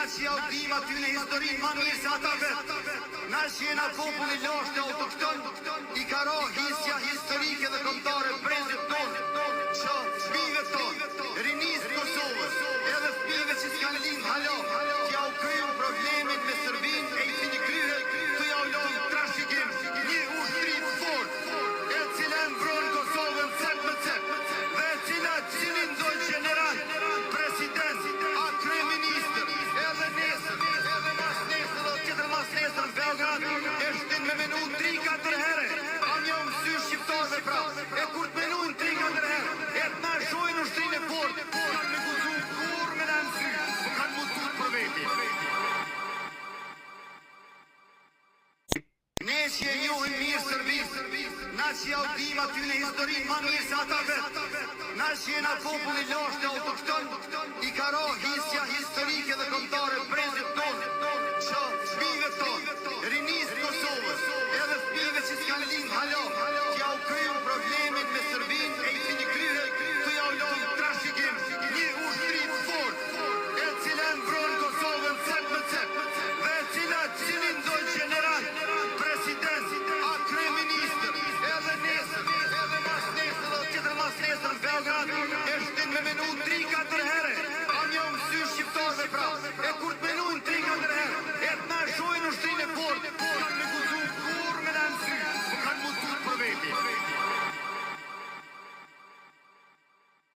Na që ja u dim aty në historinë ma mirë se ata vetë. Na që jena populli lashtë e autokton, i ka ra hisja historike dhe kombëtare brezit tonë, që fëmijëve tonë, rinisë Kosovës, edhe fëmijëve që s'kan lind hala, që ja u kryu problemin me Serbinë e i fini kryhe, të ja u lojnë trashigim, një ushtri fort, e cila e mbron Kosovën cep me cep, dhe e cila cilin doj general, president, a kryeministër, edhe nesër, edhe mas nesër, dhe tjetër mas nesër në Beograd, e shtin me menu 3-4 herë, a një mësy shqiptarve pra, e kur të menu 3-4 herë, e të na shojnë ushtrinë e fort, kanë me guzu kur me në mësy, po kanë mutut për veti. Ne që e njohim mirë Serbinë, na që ja u dim aty në historinë ma mirë se ata vetë, na që jena populli lashtë e autokton, i ka ra hisja